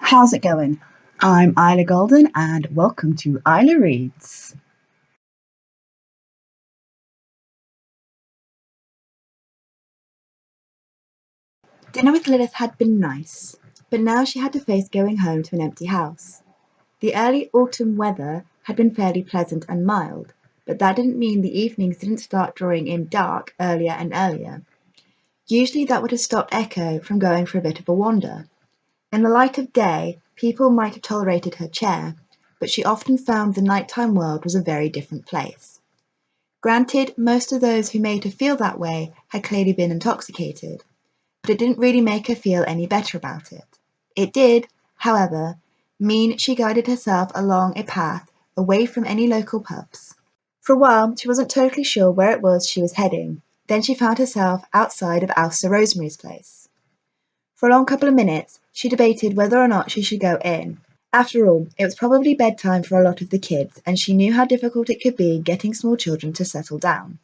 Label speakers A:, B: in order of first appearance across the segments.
A: How's it going? I'm IlaGolden and welcome to Ila Reads. Dinner with Lilith had been nice, but now she had to face going home to an empty house. The early autumn weather had been fairly pleasant and mild, but that didn't mean the evenings didn't start drawing in dark earlier and earlier. Usually that would have stopped Echoe from going for a bit of a wander. In the light of day, people might have tolerated her chair, but she often found the nighttime world was a very different place. Granted, most of those who made her feel that way had clearly been intoxicated, but it didn't really make her feel any better about it. It did, however, mean she guided herself along a path away from any local pubs. For a while, she wasn't totally sure where it was she was heading. Then she found herself outside of Elsa Rosemary's place. For a long couple of minutes, she debated whether or not she should go in. After all, it was probably bedtime for a lot of the kids, and she knew how difficult it could be getting small children to settle down.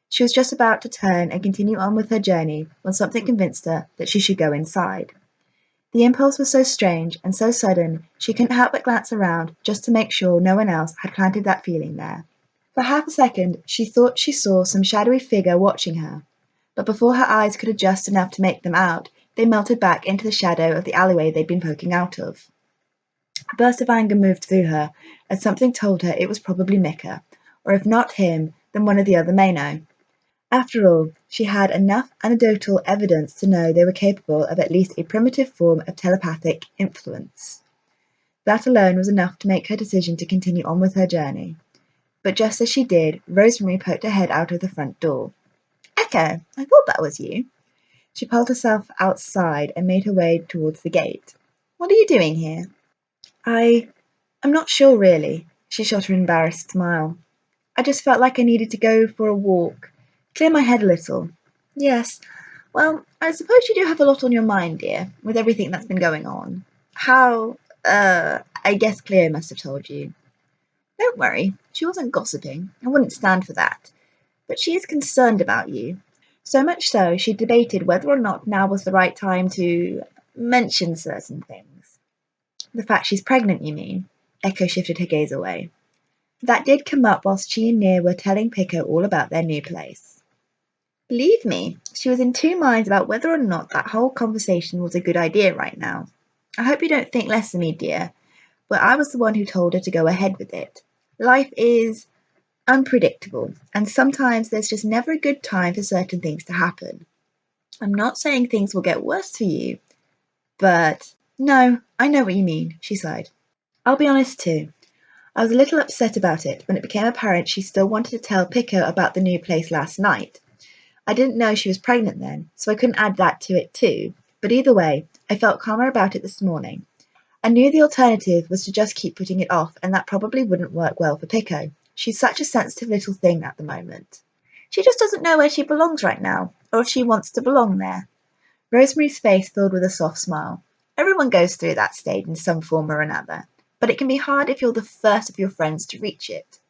A: She was just about to turn and continue on with her journey when something convinced her that she should go inside. The impulse was so strange and so sudden she couldn't help but glance around just to make sure no one else had planted that feeling there. For half a second she thought she saw some shadowy figure watching her, but before her eyes could adjust enough to make them out, they melted back into the shadow of the alleyway they'd been poking out of. A burst of anger moved through her, as something told her it was probably Micah, or if not him, then one of the other Mano. After all, she had enough anecdotal evidence to know they were capable of at least a primitive form of telepathic influence. That alone was enough to make her decision to continue on with her journey. But just as she did, Rosemary poked her head out of the front door. "Echo, I thought that was you." She pulled herself outside and made her way towards the gate. "What are you doing here?" I'm not sure really," she shot her embarrassed smile. "I just felt like I needed to go for a walk, clear my head a little." "Yes, well, I suppose you do have a lot on your mind, dear, with everything that's been going on. I guess Cleo must have told you." "Don't worry, she wasn't gossiping. I wouldn't stand for that. But she is concerned about you. So much so, she debated whether or not now was the right time to mention certain things." "The fact she's pregnant, you mean?" Echo shifted her gaze away. "That did come up whilst she and Nia were telling Pico all about their new place. Believe me, she was in two minds about whether or not that whole conversation was a good idea right now. I hope you don't think less of me, dear, but I was the one who told her to go ahead with it. Life is unpredictable, and sometimes there's just never a good time for certain things to happen. I'm not saying things will get worse for you, but no, I know what you mean," she sighed. "I'll be honest too. I was a little upset about it when it became apparent she still wanted to tell Pico about the new place last night. I didn't know she was pregnant then, so I couldn't add that to it too, but either way, I felt calmer about it this morning. I knew the alternative was to just keep putting it off, and that probably wouldn't work well for Pico. She's such a sensitive little thing at the moment. She just doesn't know where she belongs right now, or if she wants to belong there." Rosemary's face filled with a soft smile. "Everyone goes through that stage in some form or another, but it can be hard if you're the first of your friends to reach it."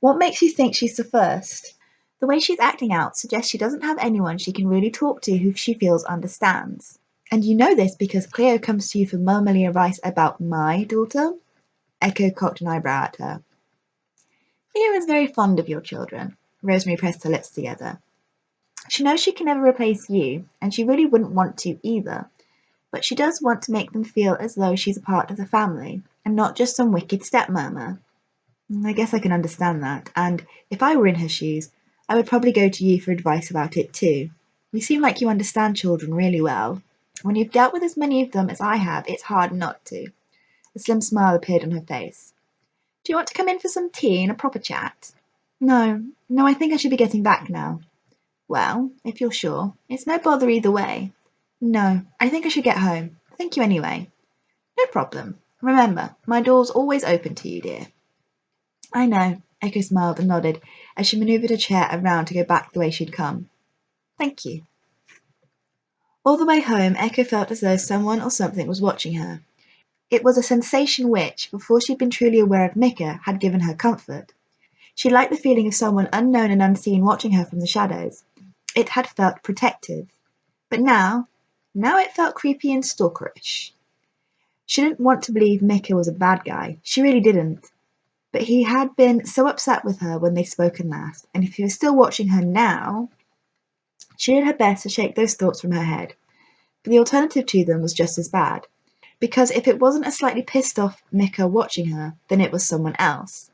A: "What makes you think she's the first?" "The way she's acting out suggests she doesn't have anyone she can really talk to who she feels understands. And you know this because Cleo comes to you for motherly advice about my daughter?" Echo cocked an eyebrow at her. "Cleo is very fond of your children." Rosemary pressed her lips together. "She knows she can never replace you, and she really wouldn't want to either. But she does want to make them feel as though she's a part of the family, and not just some wicked stepmama." "I guess I can understand that, and if I were in her shoes, I would probably go to you for advice about it too. You seem like you understand children really well. When you've dealt with as many of them as I have, it's hard not to." A slim smile appeared on her face. "Do you want to come in for some tea and a proper chat?" No, I think I should be getting back now." "Well, if you're sure, it's no bother either way." "No, I think I should get home. Thank you anyway." "No problem. Remember, my door's always open to you, dear." "I know." Echo smiled and nodded as she manoeuvred her chair around to go back the way she'd come. "Thank you." All the way home, Echo felt as though someone or something was watching her. It was a sensation which, before she'd been truly aware of Micah, had given her comfort. She liked the feeling of someone unknown and unseen watching her from the shadows. It had felt protective. But now it felt creepy and stalkerish. She didn't want to believe Mika was a bad guy. She really didn't. But he had been so upset with her when they'd spoken last, and if he was still watching her now, she did her best to shake those thoughts from her head. But the alternative to them was just as bad. Because if it wasn't a slightly pissed off Mika watching her, then it was someone else.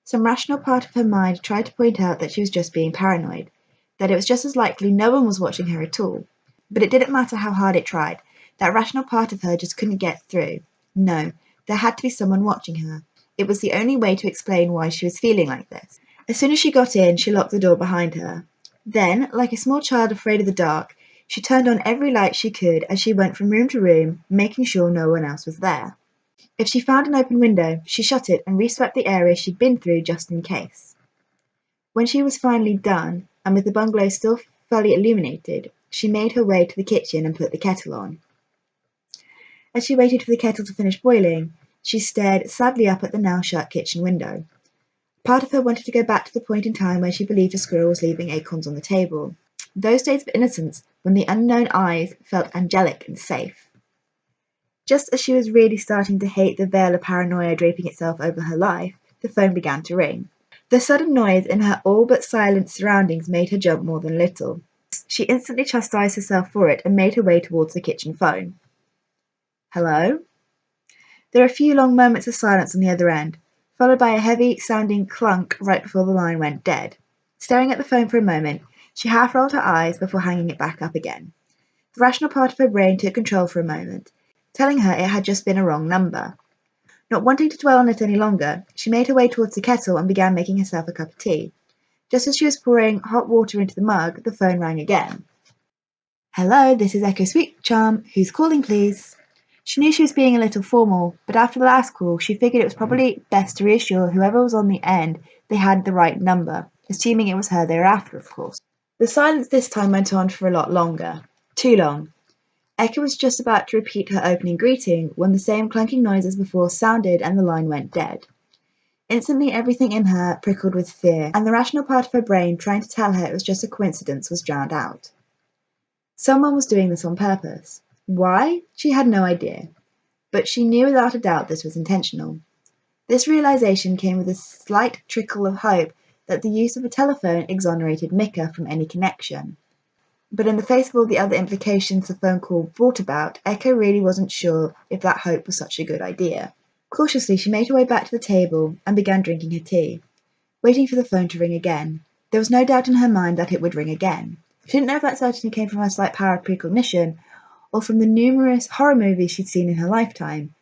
A: Some rational part of her mind tried to point out that she was just being paranoid, that it was just as likely no one was watching her at all. But it didn't matter how hard it tried. That rational part of her just couldn't get through. No, there had to be someone watching her. It was the only way to explain why she was feeling like this. As soon as she got in, she locked the door behind her. Then, like a small child afraid of the dark, she turned on every light she could as she went from room to room, making sure no one else was there. If she found an open window, she shut it and reswept the area she'd been through just in case. When she was finally done, and with the bungalow still fully illuminated, she made her way to the kitchen and put the kettle on. As she waited for the kettle to finish boiling, she stared sadly up at the now shut kitchen window. Part of her wanted to go back to the point in time where she believed a squirrel was leaving acorns on the table. Those days of innocence when the unknown eyes felt angelic and safe. Just as she was really starting to hate the veil of paranoia draping itself over her life, the phone began to ring. The sudden noise in her all but silent surroundings made her jump more than a little. She instantly chastised herself for it and made her way towards the kitchen phone. Hello? There were a few long moments of silence on the other end, followed by a heavy-sounding clunk right before the line went dead. Staring at the phone for a moment, she half rolled her eyes before hanging it back up again. The rational part of her brain took control for a moment, telling her it had just been a wrong number. Not wanting to dwell on it any longer, she made her way towards the kettle and began making herself a cup of tea. Just as she was pouring hot water into the mug, the phone rang again. Hello, this is Echo Sweet Charm. Who's calling, please? She knew she was being a little formal, but after the last call, she figured it was probably best to reassure whoever was on the end they had the right number, assuming it was her they were after, of course. The silence this time went on for a lot longer. Too long. Echoe was just about to repeat her opening greeting when the same clunking noise as before sounded and the line went dead. Instantly everything in her prickled with fear, and the rational part of her brain trying to tell her it was just a coincidence was drowned out. Someone was doing this on purpose. Why? She had no idea. But she knew without a doubt this was intentional. This realization came with a slight trickle of hope that the use of a telephone exonerated Mika from any connection. But in the face of all the other implications the phone call brought about, Echoe really wasn't sure if that hope was such a good idea. Cautiously, she made her way back to the table and began drinking her tea, waiting for the phone to ring again. There was no doubt in her mind that it would ring again. She didn't know if that certainty came from her slight power of precognition or from the numerous horror movies she'd seen in her lifetime.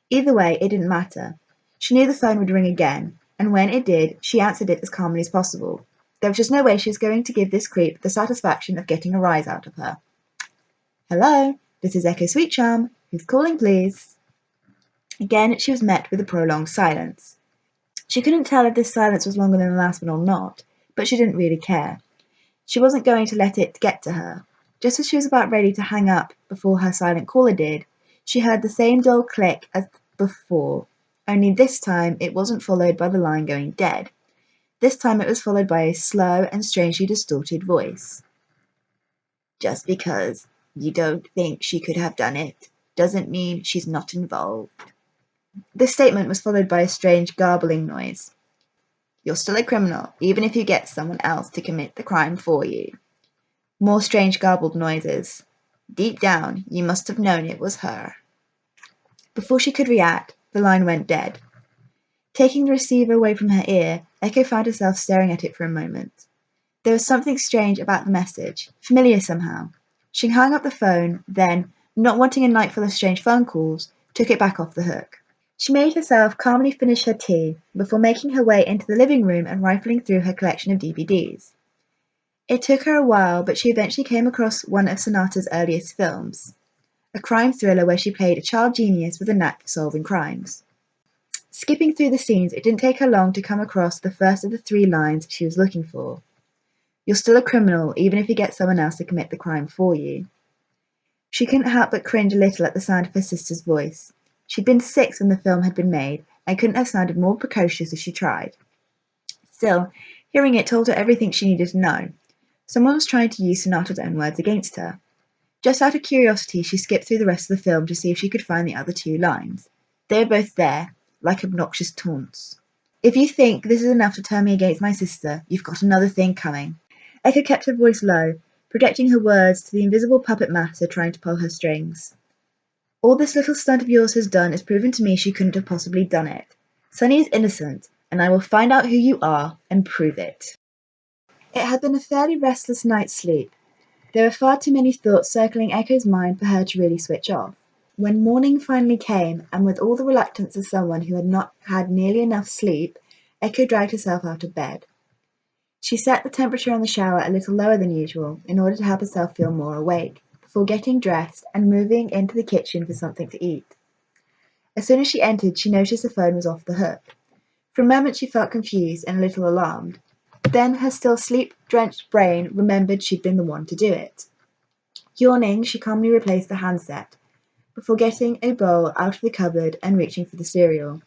A: Either way, it didn't matter. She knew the phone would ring again, and when it did, she answered it as calmly as possible. There was just no way she was going to give this creep the satisfaction of getting a rise out of her. Hello, this is Echo Sweet Charm. Who's calling, please? Again, she was met with a prolonged silence. She couldn't tell if this silence was longer than the last one or not, but she didn't really care. She wasn't going to let it get to her. Just as she was about ready to hang up before her silent caller did, she heard the same dull click as before, only this time it wasn't followed by the line going dead. This time it was followed by a slow and strangely distorted voice. Just because you don't think she could have done it doesn't mean she's not involved. This statement was followed by a strange garbling noise. You're still a criminal, even if you get someone else to commit the crime for you. More strange garbled noises. Deep down, you must have known it was her. Before she could react, the line went dead. Taking the receiver away from her ear, Echoe found herself staring at it for a moment. There was something strange about the message, familiar somehow. She hung up the phone, then, not wanting a night full of strange phone calls, took it back off the hook. She made herself calmly finish her tea before making her way into the living room and rifling through her collection of DVDs. It took her a while, but she eventually came across one of Sonata's earliest films, a crime thriller where she played a child genius with a knack for solving crimes. Skipping through the scenes, it didn't take her long to come across the first of the 3 lines she was looking for. You're still a criminal, even if you get someone else to commit the crime for you. She couldn't help but cringe a little at the sound of her sister's voice. She'd been 6 when the film had been made, and couldn't have sounded more precocious if she tried. Still, hearing it told her everything she needed to know. Someone was trying to use Sonata's own words against her. Just out of curiosity, she skipped through the rest of the film to see if she could find the other two lines. They were both there, like obnoxious taunts. If you think this is enough to turn me against my sister, you've got another thing coming. Echoe kept her voice low, projecting her words to the invisible puppet master trying to pull her strings. All this little stunt of yours has done is proven to me she couldn't have possibly done it. Sunny is innocent, and I will find out who you are and prove it. It had been a fairly restless night's sleep. There were far too many thoughts circling Echoe's mind for her to really switch off. When morning finally came, and with all the reluctance of someone who had not had nearly enough sleep, Echoe dragged herself out of bed. She set the temperature on the shower a little lower than usual in order to help herself feel more awake, before getting dressed and moving into the kitchen for something to eat. As soon as she entered, she noticed the phone was off the hook. For a moment she felt confused and a little alarmed. Then her still sleep-drenched brain remembered she'd been the one to do it. Yawning, she calmly replaced the handset, before getting a bowl out of the cupboard and reaching for the cereal.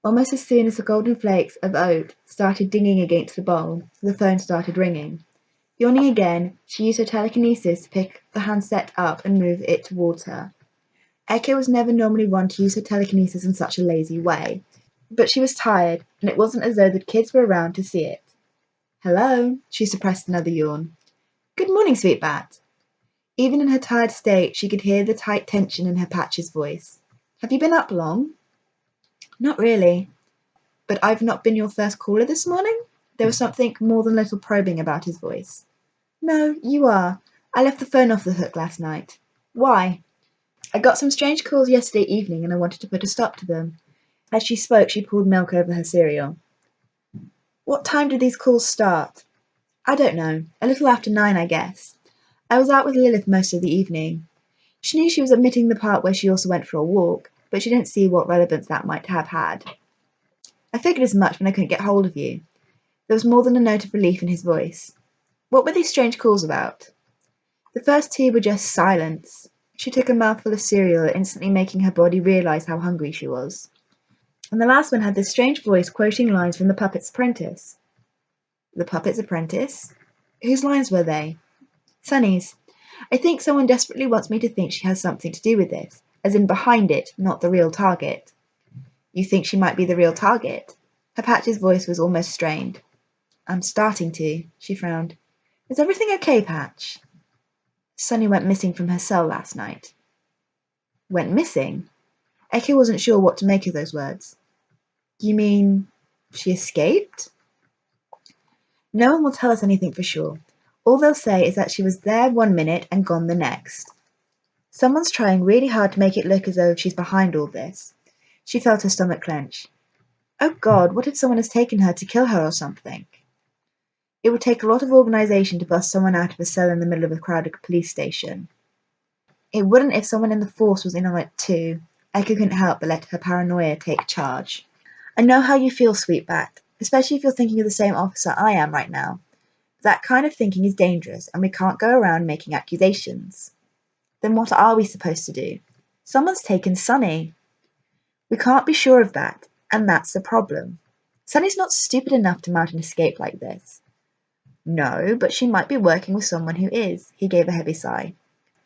A: Almost as soon as the golden flakes of oat started dinging against the bowl, the phone started ringing. Yawning again, she used her telekinesis to pick the handset up and move it towards her. Echoe was never normally one to use her telekinesis in such a lazy way, but she was tired, and it wasn't as though the kids were around to see it. "Hello," she suppressed another yawn. "Good morning, sweet bat." Even in her tired state, she could hear the tight tension in her Patch's voice. "Have you been up long?" "Not really." "But I've not been your first caller this morning?" There was something more than a little probing about his voice. "No, you are. I left the phone off the hook last night." "Why?" "I got some strange calls yesterday evening and I wanted to put a stop to them." As she spoke, she poured milk over her cereal. "What time did these calls start?" "I don't know. A little after 9, I guess. I was out with Lilith most of the evening." She knew she was omitting the part where she also went for a walk, but she didn't see what relevance that might have had. "I figured as much when I couldn't get hold of you." There was more than a note of relief in his voice. "What were these strange calls about?" "The first 2 were just silence." She took a mouthful of cereal, instantly making her body realize how hungry she was. "And the last one had this strange voice quoting lines from The Puppet's Apprentice." "The Puppet's Apprentice? Whose lines were they?" "Sunny's. I think someone desperately wants me to think she has something to do with this, as in behind it, not the real target." "You think she might be the real target?" Her Patch's voice was almost strained. "I'm starting to." She frowned. "Is everything okay, Patch?" "Sunny went missing from her cell last night." "Went missing?" Echoe wasn't sure what to make of those words. "You mean she escaped?" "No one will tell us anything for sure. All they'll say is that she was there one minute and gone the next. Someone's trying really hard to make it look as though she's behind all this." She felt her stomach clench. "Oh God, what if someone has taken her to kill her or something?" "It would take a lot of organization to bust someone out of a cell in the middle of a crowded police station." "It wouldn't if someone in the force was in on it too." Echoe couldn't help but let her paranoia take charge. "I know how you feel, sweetbat, especially if you're thinking of the same officer I am right now. That kind of thinking is dangerous, and we can't go around making accusations." "Then what are we supposed to do?" "Someone's taken Sunny." "We can't be sure of that, and that's the problem. Sunny's not stupid enough to mount an escape like this." "No, but she might be working with someone who is." He gave a heavy sigh.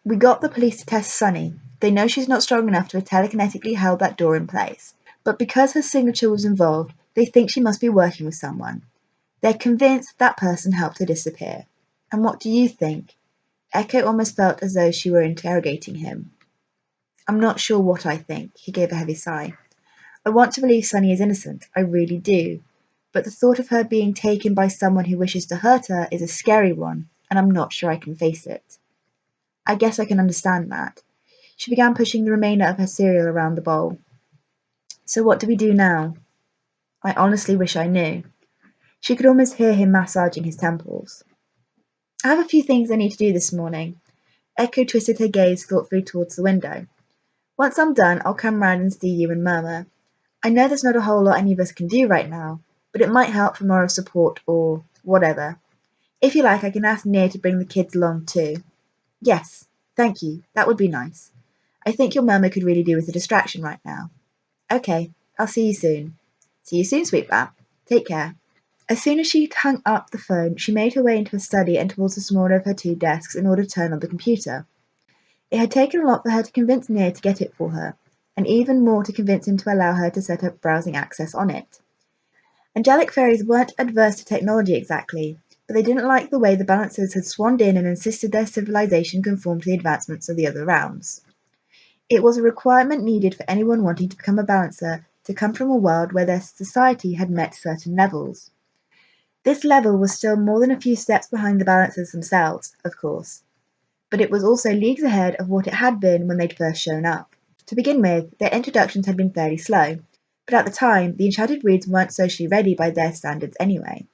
A: "We got the police to test Sunny. They know she's not strong enough to have telekinetically held that door in place. But because her signature was involved, they think she must be working with someone. They're convinced that person helped her disappear." "And what do you think?" Echoe almost felt as though she were interrogating him. "I'm not sure what I think." He gave a heavy sigh. "I want to believe Sunny is innocent. I really do. But the thought of her being taken by someone who wishes to hurt her is a scary one, and I'm not sure I can face it." "I guess I can understand that." She began pushing the remainder of her cereal around the bowl. "So what do we do now?" "I honestly wish I knew." She could almost hear him massaging his temples. "I have a few things I need to do this morning." Echoe twisted her gaze thoughtfully towards the window. "Once I'm done, I'll come round and see you and Murmur. I know there's not a whole lot any of us can do right now, but it might help for moral support or whatever. If you like, I can ask Nia to bring the kids along too." "Yes, thank you. That would be nice. I think your Murmur could really do with a distraction right now." "Okay, I'll see you soon." "See you soon, sweetbat. Take care." As soon as she hung up the phone, she made her way into her study and towards the smaller of her 2 desks in order to turn on the computer. It had taken a lot for her to convince Nia to get it for her, and even more to convince him to allow her to set up browsing access on it. Angelic fairies weren't adverse to technology exactly, but they didn't like the way the Balancers had swanned in and insisted their civilization conform to the advancements of the other realms. It was a requirement needed for anyone wanting to become a Balancer to come from a world where their society had met certain levels. This level was still more than a few steps behind the Balancers themselves, of course, but it was also leagues ahead of what it had been when they'd first shown up. To begin with, their introductions had been fairly slow, but at the time, the enchanted breeds weren't socially ready by their standards anyway.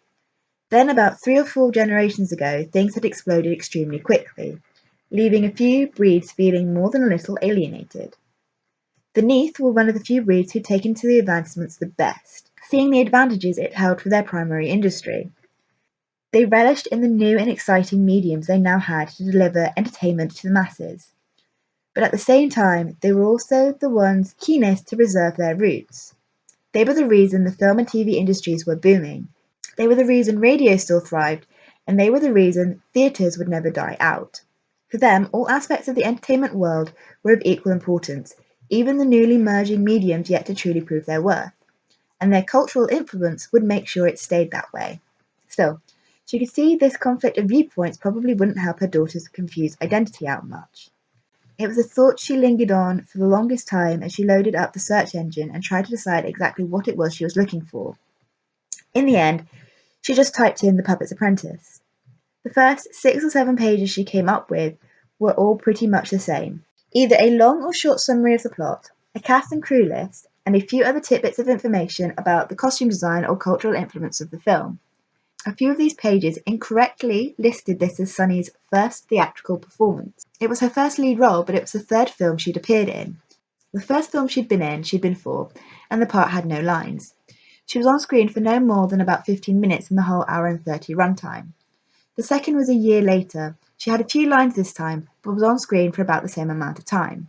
A: Then, about 3 or 4 generations ago, things had exploded extremely quickly, leaving a few breeds feeling more than a little alienated. The Neath were one of the few breeds who'd taken to the advancements the best, seeing the advantages it held for their primary industry. They relished in the new and exciting mediums they now had to deliver entertainment to the masses. But at the same time, they were also the ones keenest to preserve their roots. They were the reason the film and TV industries were booming. They were the reason radio still thrived, and they were the reason theatres would never die out. For them, all aspects of the entertainment world were of equal importance, even the newly merging mediums yet to truly prove their worth, and their cultural influence would make sure it stayed that way. Still, she could see this conflict of viewpoints probably wouldn't help her daughter's confused identity out much. It was a thought she lingered on for the longest time as she loaded up the search engine and tried to decide exactly what it was she was looking for. In the end, she just typed in The Puppet's Apprentice. The first 6 or 7 pages she came up with were all pretty much the same. Either a long or short summary of the plot, a cast and crew list, and a few other tidbits of information about the costume design or cultural influence of the film. A few of these pages incorrectly listed this as Sunny's first theatrical performance. It was her first lead role, but it was the 3rd film she'd appeared in. The first film she'd been for, and the part had no lines. She was on screen for no more than about 15 minutes in the whole hour and 30 runtime. The second was a year later. She had a few lines this time, but was on screen for about the same amount of time.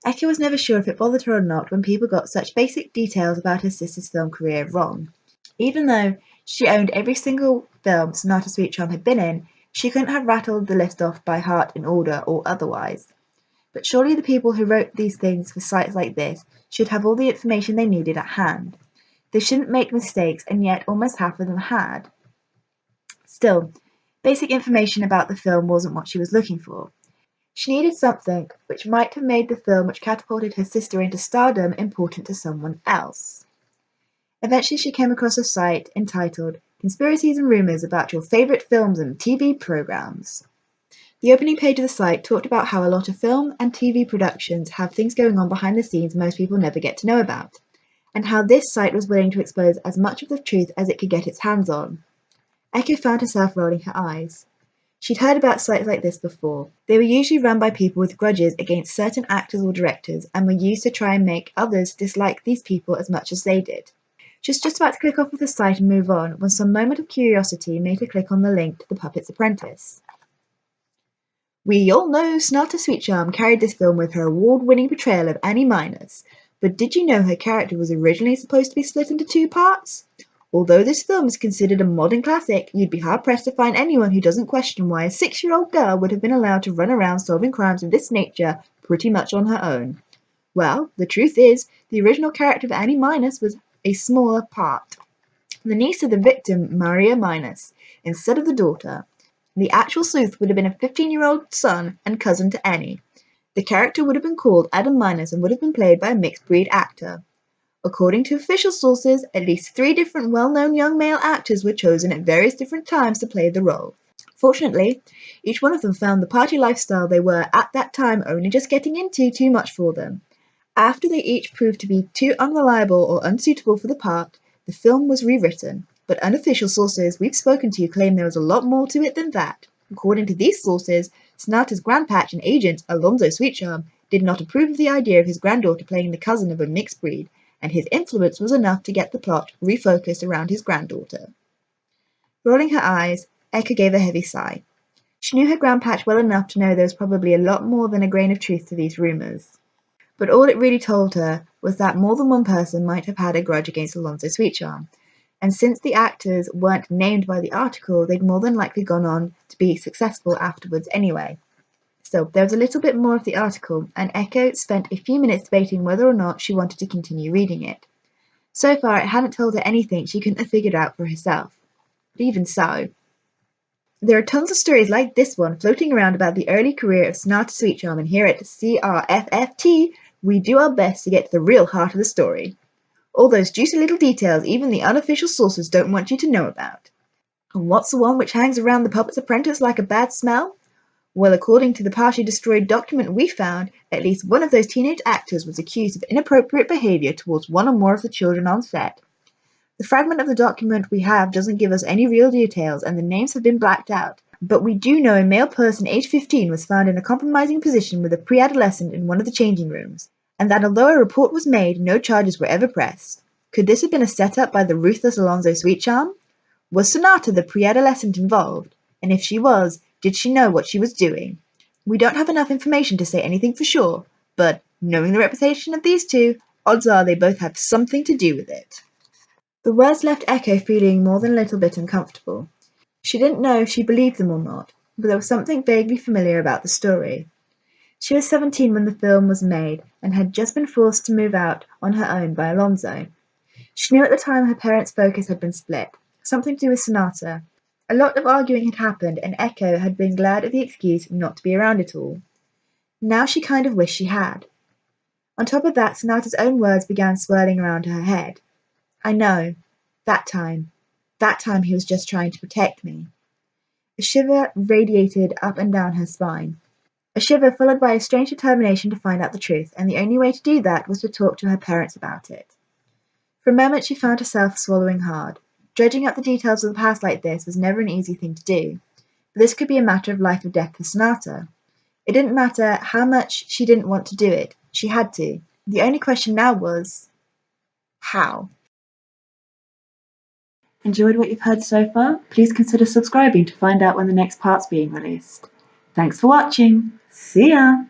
A: Echoe was never sure if it bothered her or not when people got such basic details about her sister's film career wrong. Even though she owned every single film Sonata Sweet Charm had been in, she couldn't have rattled the list off by heart in order or otherwise. But surely the people who wrote these things for sites like this should have all the information they needed at hand. They shouldn't make mistakes, and yet almost half of them had. Still, basic information about the film wasn't what she was looking for. She needed something which might have made the film which catapulted her sister into stardom important to someone else. Eventually she came across a site entitled Conspiracies and Rumours About Your Favourite Films and TV Programmes. The opening page of the site talked about how a lot of film and TV productions have things going on behind the scenes most people never get to know about, and how this site was willing to expose as much of the truth as it could get its hands on. Echoe found herself rolling her eyes. She'd heard about sites like this before. They were usually run by people with grudges against certain actors or directors and were used to try and make others dislike these people as much as they did. She was just about to click off of the site and move on when some moment of curiosity made her click on the link to The Puppet's Apprentice. We all know Sonata Sweetcharm carried this film with her award-winning portrayal of Annie Minus, but did you know her character was originally supposed to be split into 2 parts? Although this film is considered a modern classic, you'd be hard-pressed to find anyone who doesn't question why a 6-year-old girl would have been allowed to run around solving crimes of this nature pretty much on her own. Well, the truth is, the original character of Annie Minus was a smaller part. The niece of the victim, Maria Minus, instead of the daughter. The actual sleuth would have been a 15-year-old son and cousin to Annie. The character would have been called Adam Minus and would have been played by a mixed-breed actor. According to official sources, at least 3 different well-known young male actors were chosen at various different times to play the role. Fortunately, each one of them found the party lifestyle they were at that time only just getting into too much for them. After they each proved to be too unreliable or unsuitable for the part, the film was rewritten, but unofficial sources we've spoken to claim there was a lot more to it than that. According to these sources, Sonata's grandpatch and agent, Alonzo Sweetcharm, did not approve of the idea of his granddaughter playing the cousin of a mixed breed, and his influence was enough to get the plot refocused around his granddaughter. Rolling her eyes, Echoe gave a heavy sigh. She knew her grandpatch well enough to know there was probably a lot more than a grain of truth to these rumours. But all it really told her was that more than one person might have had a grudge against Alonzo Sweetcharm, and since the actors weren't named by the article, they'd more than likely gone on to be successful afterwards anyway. So there was a little bit more of the article, and Echoe spent a few minutes debating whether or not she wanted to continue reading it. So far it hadn't told her anything she couldn't have figured out for herself. But even so, there are tons of stories like this one floating around about the early career of Sonata Sweetcharm, and here at CRFFT, we do our best to get to the real heart of the story. All those juicy little details even the unofficial sources don't want you to know about. And what's the one which hangs around the puppet's apprentice like a bad smell? Well, according to the partially destroyed document we found, at least one of those teenage actors was accused of inappropriate behavior towards one or more of the children on set. The fragment of the document we have doesn't give us any real details, and the names have been blacked out. But we do know a male person aged 15 was found in a compromising position with a pre-adolescent in one of the changing rooms, and that although a report was made, no charges were ever pressed. Could this have been a setup by the ruthless Alonzo Sweetcharm? Was Sonata the pre-adolescent involved? And if she was, did she know what she was doing? We don't have enough information to say anything for sure, but knowing the reputation of these two, odds are they both have something to do with it. The words left Echoe feeling more than a little bit uncomfortable. She didn't know if she believed them or not, but there was something vaguely familiar about the story. She was 17 when the film was made and had just been forced to move out on her own by Alonzo. She knew at the time her parents' focus had been split, something to do with Sonata. A lot of arguing had happened, and Echoe had been glad of the excuse not to be around it all. Now she kind of wished she had. On top of that, Sonata's own words began swirling around her head. I know. That time he was just trying to protect me. A shiver radiated up and down her spine. A shiver followed by a strange determination to find out the truth, and the only way to do that was to talk to her parents about it. For a moment she found herself swallowing hard. Dredging up the details of the past like this was never an easy thing to do, but this could be a matter of life or death for Sonata. It didn't matter how much she didn't want to do it, she had to. The only question now was, how? Enjoyed what you've heard so far? Please consider subscribing to find out when the next part's being released. Thanks for watching. See ya!